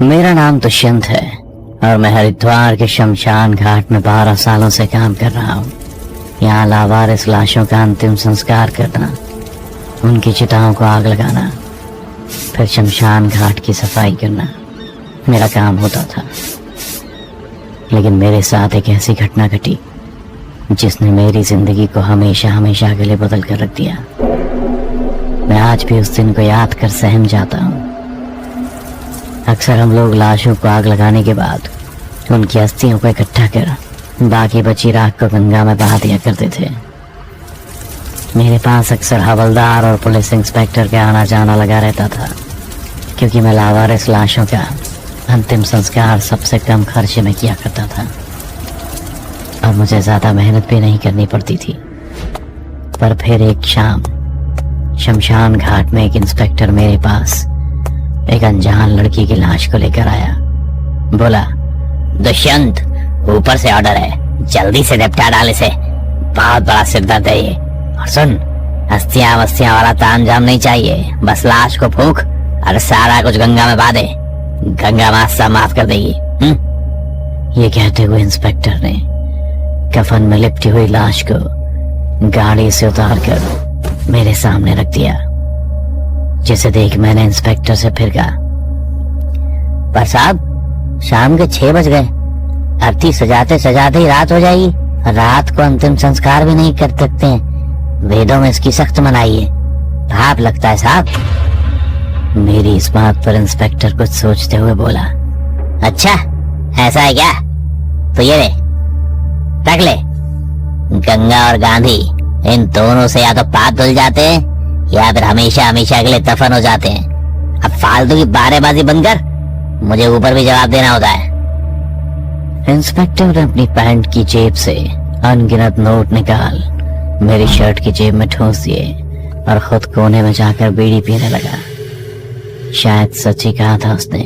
मेरा नाम दुष्यंत है और मैं हरिद्वार के शमशान घाट में 12 सालों से काम कर रहा हूँ। यहाँ लावारिस लाशों का अंतिम संस्कार करना, उनकी चिताओं को आग लगाना, फिर शमशान घाट की सफाई करना मेरा काम होता था। लेकिन मेरे साथ एक ऐसी घटना घटी जिसने मेरी जिंदगी को हमेशा हमेशा के लिए बदल कर रख दिया। मैं आज भी उस दिन को याद कर सहम जाता हूँ। अक्सर हम लोग लाशों को आग लगाने के बाद उनकी अस्थियों को इकट्ठा कर बाकी बची राख को गंगा में बहा दिया करते थे। मेरे पास अक्सर हवलदार और पुलिस इंस्पेक्टर का आना जाना लगा रहता था, क्योंकि मैं लावारिस लाशों का अंतिम संस्कार सबसे कम खर्चे में किया करता था और मुझे ज्यादा मेहनत भी नहीं करनी पड़ती थी। पर फिर एक शाम शमशान घाट में एक इंस्पेक्टर मेरे पास एक अनजान लड़की की लाश को लेकर आया। बोला, दुष्यंत, ऊपर से ऑर्डर है, जल्दी से निपटा डाल इसे, बहुत बड़ा सिरदर्द है ये। और सुन, अस्थियां वस्तियां वाला तामझाम नहीं चाहिए, बस लाश को फूंक और सारा कुछ गंगा में बहा दे, गंगा माँ सब माफ कर देगी। ये कहते हुए इंस्पेक्टर ने कफन में लिपटी हुई लाश को गाड़ी से उतार कर मेरे सामने रख दिया, जिसे देख मैंने इंस्पेक्टर से फिर कहा, पर साहब, शाम के 6 बज गए, अर्थी सजाते सजाते ही रात हो जाएगी, रात को अंतिम संस्कार भी नहीं कर सकते हैं, वेदों में इसकी सख्त मनाही है, पाप लगता है साहब। मेरी इस बात पर इंस्पेक्टर कुछ सोचते हुए बोला, अच्छा ऐसा है क्या, तो ये ले, रख ले। गंगा और गांधी, इन दोनों से या तो पाप धुल जाते हैं या फिर हमेशा हमेशा के लिए दफन हो जाते हैं। अब फालतू की बारेबाजी बंद कर, मुझे ऊपर भी जवाब देना होता है। इंस्पेक्टर ने अपनी पैंट की जेब से अनगिनत नोट निकाल मेरी शर्ट की जेब में ठूंस दिए और खुद कोने में जाकर बीड़ी पीने लगा। शायद सच ही कहा था उसने,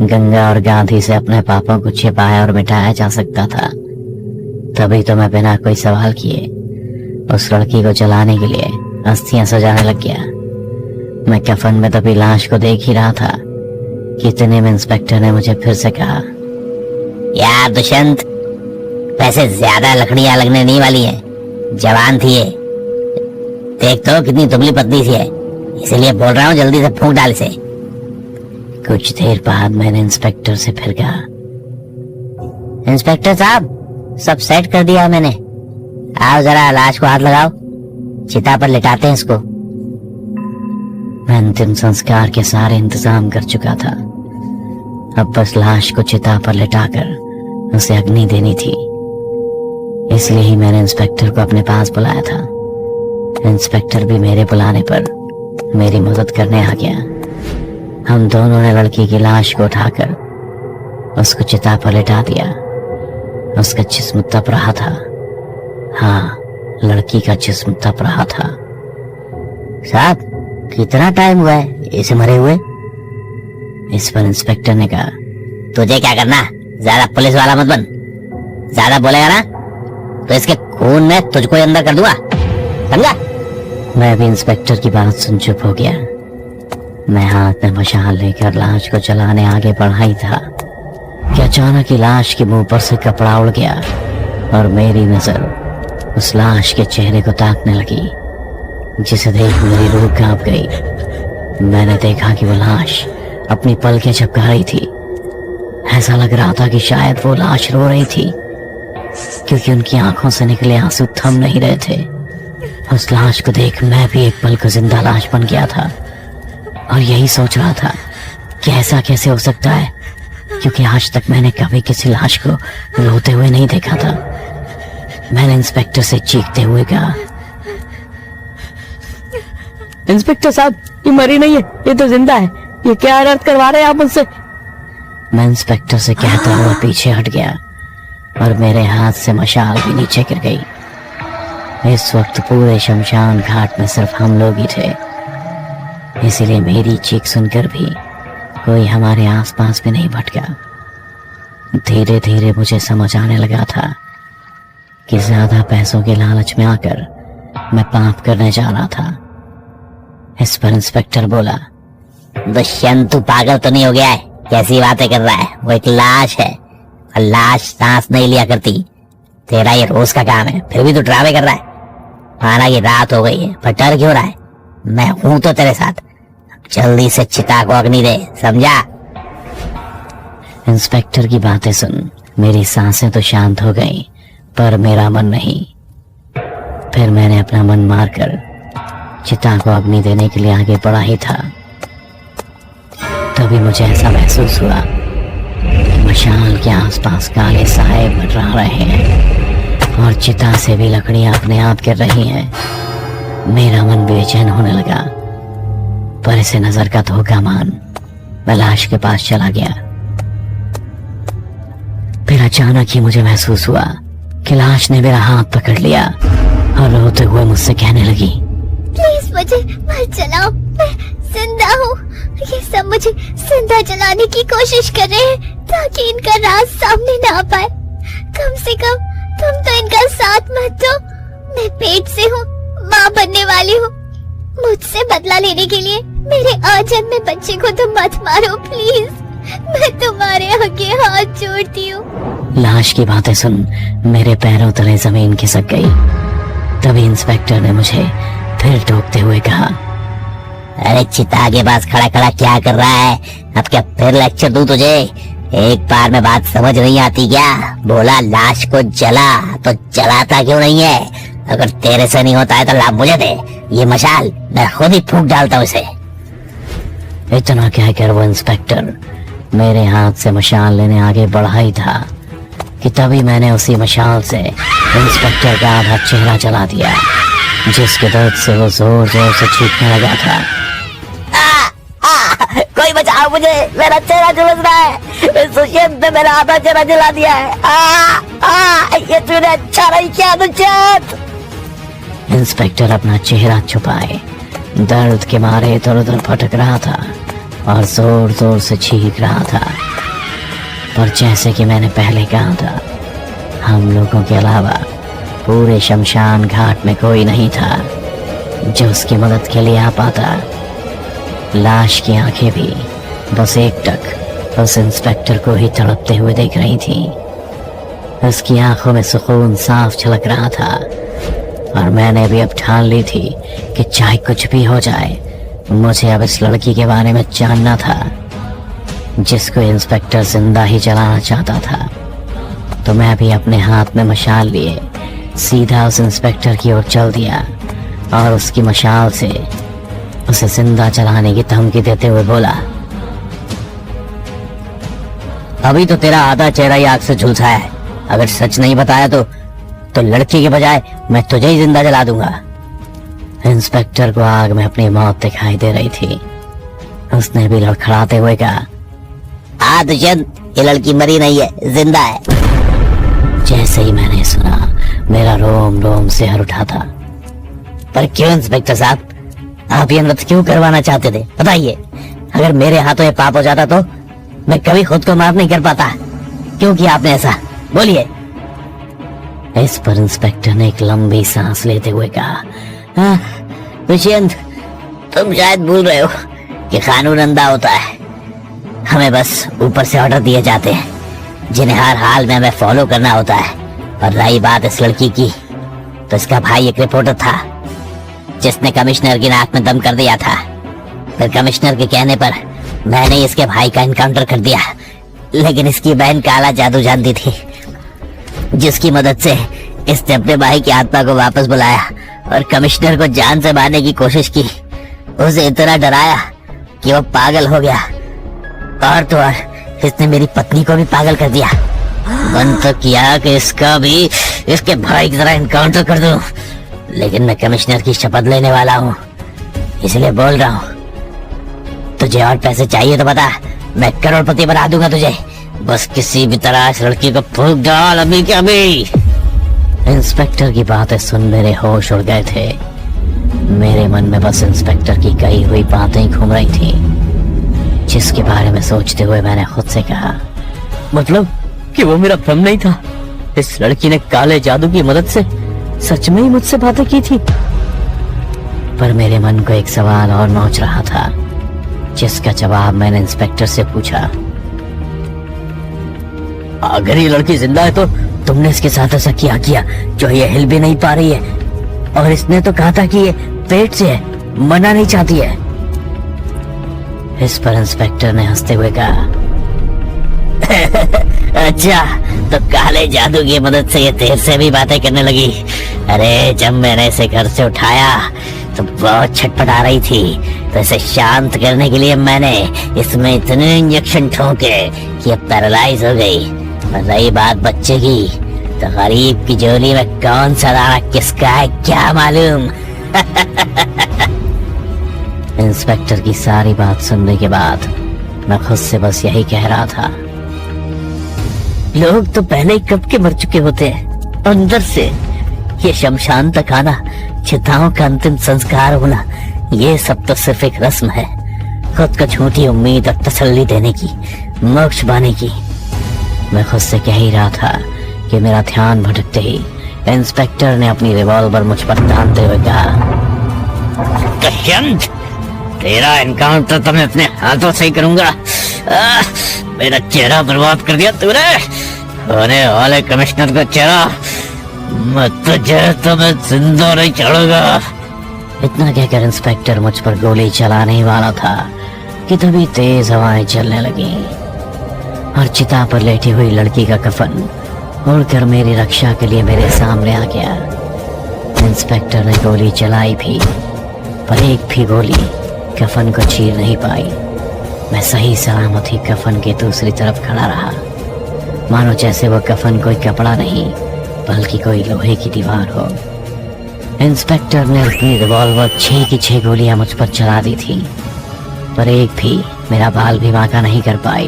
गंगा और गांधी से अपने पापों को छिपाया और मिटाया जा सकता था। तभी तो मैं बिना कोई सवाल किए उस लड़की को जलाने के लिए अस्थियां सजाने लग गया। मैं कफन में दबी लाश को देख ही रहा था कि इतने में इंस्पेक्टर ने मुझे फिर से कहा, यार दुष्यंत, वैसे ज्यादा लकड़ियां लगने नहीं वाली है, जवान थी ये, देख तो कितनी दुबली पतली सी है, इसलिए बोल रहा हूँ जल्दी से फूंक डाल इसे। कुछ देर बाद मैंने इंस्पेक्टर से फिर कहा, इंस्पेक्टर साहब, सब सेट कर दिया मैंने, आओ जरा लाश को हाथ लगाओ, चिता पर लिटाते हैं इसको। मैं अंतिम संस्कार के सारे इंतजाम कर चुका था, अब बस लाश को चिता पर लिटाकर उसे अग्नि देनी थी। इसलिए ही मैंने इंस्पेक्टर को अपने पास बुलाया था। इंस्पेक्टर भी मेरे बुलाने पर मेरी मदद करने आ गया। हम दोनों ने लड़की की लाश को उठाकर उसको चिता पर लिटा दिया। उसका जिस्म तप रहा था, हाँ, लड़की का जिस्म तप रहा था। साहब, कितना टाइम हुआ है इसे मरे हुए? इस पर इंस्पेक्टर ने कहा, तुझे क्या करना, ज्यादा पुलिस वाला मत बन, ज्यादा बोलेगा ना तो इसके खून में तुझको अंदर कर दूंगा, समझा? मैं भी इंस्पेक्टर की बात सुन चुप हो गया। मैं हाथ में मशाल लेकर लाश को जलाने आगे बढ़ा ही था कि अचानक ही लाश के मुंह पर से कपड़ा उड़ गया और मेरी नजर उस लाश के चेहरे को ताकने लगी, जिसे देख मेरी रूह कांप गई। मैंने देखा कि वो लाश अपनी पलकें झपका रही थी। ऐसा लग रहा था कि शायद वो लाश रो रही थी, क्योंकि उनकी आंखों से निकले आंसू थम नहीं रहे थे। उस लाश को देख मैं भी एक पल को जिंदा लाश बन गया था और यही सोच रहा था कि ऐसा कैसे हो सकता है, क्योंकि आज तक मैंने कभी किसी लाश को रोते हुए नहीं देखा था। मैंने इंस्पेक्टर से चीखते हुए कहा, इंस्पेक्टर साहब, ये मरी नहीं है, ये तो जिंदा है, ये क्या अनर्थ करवा रहे हैं आप मुझसे? मैं इंस्पेक्टर से कहता हुआ पीछे हट गया और मेरे हाथ से मशाल भी नीचे गिर गई। इस वक्त पूरे शमशान घाट में सिर्फ हम लोग ही थे, इसीलिए मेरी चीख सुनकर भी कोई हमारे आसपास भी नहीं भटका। धीरे धीरे मुझे समझ आने लगा था कि ज्यादा पैसों के लालच में आकर मैं पाप करने जा रहा था। इस पर इंस्पेक्टर बोला, दुष्यंत, तू पागल तो नहीं हो गया है? कैसी बातें कर रहा है? वो एक लाश है और लाश सांस नहीं लिया करती। तेरा ये रोज का काम है, फिर भी तू ड्रामे कर रहा है। माना कि रात हो गई है, पर डर क्यों रहा है? मैं हूं तो तेरे साथ। जल्दी से चिता को अग्नि दे, समझा? इंस्पेक्टर की बातें सुन मेरी सांसें तो शांत हो गईं, पर मेरा मन नहीं। फिर मैंने अपना मन मारकर चिता को अग्नि देने के लिए आगे बढ़ा ही था, तभी मुझे ऐसा महसूस हुआ कि मशाल के आसपास काले साए मंडरा रहे हैं और चिता से भी लकड़ियां अपने आप गिर रही हैं। मेरा मन बेचैन होने लगा, पर इसे नजर का धोखा मान मैं लाश के पास चला गया। फिर अचानक ही मुझे महसूस हुआ कि लाश ने मेरा हाथ पकड़ लिया और रोते हुए मुझसे कहने लगी, प्लीज मुझे मत जलाओ, मैं जिंदा हूँ। ये सब मुझे जिंदा जलाने की कोशिश कर रहे हैं ताकि इनका राज सामने ना आ पाए। कम से कम तुम तो इनका साथ मत दो। मैं पेट से हूँ, माँ बनने वाली हूँ। मुझसे बदला लेने के लिए मेरे अजन्मे बच्चे को तुम मत मारो प्लीज। मैं तुम्हारे आगे हाथ जोड़ती हूँ। लाश की बातें सुन मेरे पैरों तले जमीन खिसक गई। तभी इंस्पेक्टर ने मुझे फिर टोकते हुए कहा, अरे चिता के पास खड़ा खड़ा क्या कर रहा है? अब क्या फिर लेक्चर दूं तुझे? एक बार में बात समझ नहीं आती क्या? बोला लाश को जला तो जलाता क्यों नहीं है? अगर तेरे से नहीं होता है तो लाभ मुझे दे। ये मशाल मैं खुद ही फूंक डालता हूँ इसे। इतना कहकर वो इंस्पेक्टर मेरे हाथ से मशाल लेने आगे बढ़ा ही था कि तभी मैंने उसी मशाल से इंस्पेक्टर का आधा चेहरा जला दिया, जिसके दर्द से वो जोर जोर से चीखने लगा था। कोई बचाओ मुझे, मेरा चेहरा झुलस रहा है। सुशेंत ने मेरा आधा चेहरा जला दिया है। ये तूने अच्छा नहीं किया दुष्यंत। इंस्पेक्टर अपना चेहरा छुपाए दर्द के मारे इधर उधर भटक रहा था और जोर जोर से चीख रहा था। पर जैसे कि मैंने पहले कहा था, हम लोगों के अलावा पूरे शमशान घाट में कोई नहीं था जो उसकी मदद के लिए आ पाता। लाश की आंखें भी बस एकटक उस इंस्पेक्टर को ही तड़पते हुए देख रही थी। उसकी आंखों में सुकून साफ झलक रहा था और मैंने भी अब ठान ली थी कि चाहे कुछ भी हो जाए, मुझे अब इस लड़की के बारे में जानना था जिसको इंस्पेक्टर जिंदा ही जलाना चाहता था। तो मैं भी अपने हाथ में मशाल लिए सीधा उस इंस्पेक्टर की ओर चल दिया और उसकी मशाल से उसे जिंदा जलाने की धमकी देते हुए बोला, अभी तो तेरा आधा चेहरा ही आग से झुलसा है। अगर सच नहीं बताया तो लड़की के बजाय मैं तुझे ही जिंदा जला दूंगा। इंस्पेक्टर को आग में अपनी मौत दिखाई दे रही थी। उसने भी लड़खड़ाते हुए कहा, हाँ दुष्यंत, ये लड़की मरी नहीं है, जिंदा है। जैसे ही मैंने सुना मेरा रोम रोम सिहर उठा था। पर क्यों इंस्पेक्टर साहब, आप ये नृत्य क्यों करवाना चाहते थे? बताइए। अगर मेरे हाथों ये पाप हो जाता तो मैं कभी खुद को माफ नहीं कर पाता। क्यों किया आपने ऐसा? बोलिए। इस पर इंस्पेक्टर ने एक लंबी सांस लेते हुए कहा, दुष्यंत, तुम शायद भूल रहे हो कि कानून अंधा होता है। हमें बस ऊपर से ऑर्डर दिए जाते हैं जिन्हें हर हाल में हमें फॉलो करना होता है। और रही बात इस लड़की की, तो इसका भाई एक रिपोर्टर था जिसने कमिश्नर की नाक में दम कर दिया था। फिर कमिश्नर के कहने पर मैंने इसके भाई का एनकाउंटर कर दिया, लेकिन इसकी बहन काला जादू जानती थी, जिसकी मदद से इसने अपने भाई की आत्मा को वापस बुलाया और कमिश्नर को जान से मारने की कोशिश की। उसे इतना डराया कि वो पागल हो गया। और तो और इसने मेरी पत्नी को भी पागल कर दिया। मन तो किया कि इसका भी इसके भाई की तरह एनकाउंटर कर दूं, लेकिन मैं कमिश्नर की शपथ लेने वाला हूँ, इसलिए बोल रहा हूँ। तुझे और पैसे चाहिए तो बता, मैं करोड़पति बना दूंगा तुझे। बस किसी भी तरह इस लड़की को फूंक डाल अभी के अभी। इंस्पेक्टर की बातें सुन मेरे होश उड़ गए थे। मेरे मन में बस इंस्पेक्टर की कही हुई बातें ही घूम रही थी, जिसके बारे में सोचते हुए मैंने खुद से कहा, मतलब कि वो मेरा भ्रम नहीं था। इस लड़की ने काले जादू की मदद से सच में ही मुझसे बातें की थी। पर मेरे मन को एक सवाल और नोच रहा था, जिसका जवाब मैंने इंस्पेक्टर से पूछा। अगर ये लड़की जिंदा है तो तुमने इसके साथ ऐसा किया जो ये हिल भी नहीं पा रही है, और इसने तो कहा था कि ये पेट से है, मरना नहीं चाहती है। इस पर इंस्पेक्टर ने हंसते हुए कहा, अच्छा, तो काले जादू की मदद से ये तेरे से भी बातें करने लगी। अरे जब मैंने इसे घर से उठाया तो बहुत छटपटा रही थी, तो इसे शांत करने के लिए मैंने इसमें इतने इंजेक्शन ठोके कि ये पैरालाइज हो गई। और रही बात बच्चे की, तो गरीब की झोली में कौन सा दाना किसका है क्या मालूम। इंस्पेक्टर की सारी बात सुनने के बाद मैं खुद से बस यही कह रहा था, लोग तो पहले ही कब के मर चुके होते हैं अंदर से। ये शमशान तक आना, चिताओं का अंतिम संस्कार होना, ये सब तो सिर्फ एक रस्म है, खुद को झूठी उम्मीद और तसल्ली देने की, मोक्ष पाने की। मैं खुद से कह ही रहा था कि मेरा ध्यान भटकते ही इंस्पेक्टर ने अपनी रिवॉल्वर मुझ पर तानते हुए कहा, दुष्यंत, तेरा एनकाउंटर तो मैं अपने हाथों से ही करूंगा। मेरा चेहरा बर्बाद कर दिया तूने, होने वाले कमिश्नर का चेहरा। मत तुझे तो मैं जिंदा नहीं छोड़ूंगा। इतना कहकर इंस्पेक्टर मुझ पर गोली चलाने ही वाला था कि तभी तेज हवाएं चलने लगी और चिता पर लेटी हुई लड़की का कफन उड़कर मेरी रक्षा के लिए मेरे सामने आ गया। इंस्पेक्टर ने गोली चलाई भी, पर एक भी गोली कफन को चीर नहीं पाई। मैं सही सलामत ही कफन के दूसरी तरफ खड़ा रहा, मानो जैसे वो कफन कोई कपड़ा नहीं बल्कि कोई लोहे की दीवार हो। इंस्पेक्टर ने अपनी रिवॉल्वर 6 की 6 गोलियां मुझ पर चला दी थी, पर एक भी मेरा बाल भी बांका नहीं कर पाई,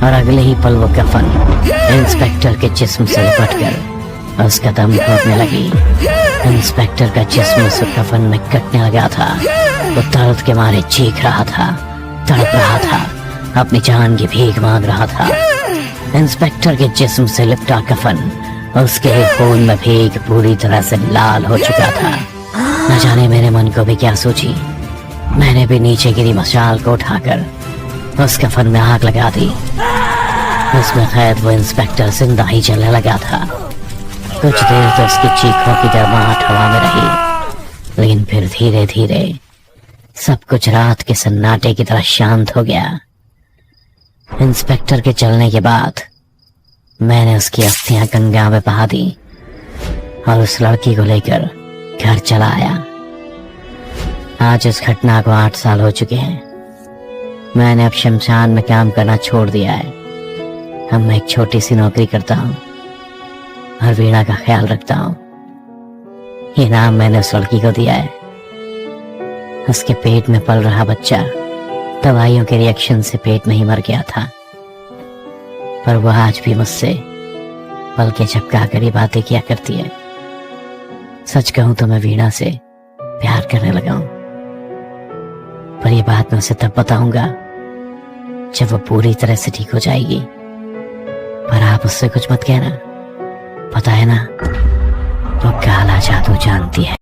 और अगले ही पल वो कफन इंस्पेक्टर के जिस्म से लिपटकर उसका दम घोटने लगी। इंस्पेक्टर का जिस्म उस कफन में कटने लगा था। वो दर्द के मारे चीख रहा था, तड़प रहा था, अपनी जान की भीख मांग रहा था। इंस्पेक्टर के जिस्म से लिपटा कफन उसके खून में भीग पूरी तरह से लाल हो चुका था। न जाने मेरे मन को भी क्या सूझी, मैंने भी नीचे गिरी मशाल को उठाकर उस कफन में आग लगा दी। उसमें कैद वो इंस्पेक्टर जिंदा ही जलने लगा था। कुछ देर तो उसकी चीखों की गर्माहट हवा में रही, लेकिन फिर धीरे धीरे सब कुछ रात के सन्नाटे की तरह शांत हो गया। इंस्पेक्टर के चलने के बाद मैंने उसकी अस्थियां गंगा में बहा दी और उस लड़की को लेकर घर चला आया। आज उस घटना को 8 साल हो चुके हैं। मैंने अब शमशान में काम करना छोड़ दिया है। अब मैं एक छोटी सी नौकरी करता हूँ और वीणा का ख्याल रखता हूँ। ये नाम मैंने उस लड़की को दिया है। उसके पेट में पल रहा बच्चा दवाइयों के रिएक्शन से पेट में ही मर गया था, पर वह आज भी मुझसे पल के झपका कर ही बातें किया करती है। सच कहूं तो मैं वीणा से प्यार करने लगा हूं, पर यह बात मैं उसे तब बताऊंगा जब वो पूरी तरह से ठीक हो जाएगी। पर आप उससे कुछ मत कहना, पता है ना, वो काला जादू जानती है।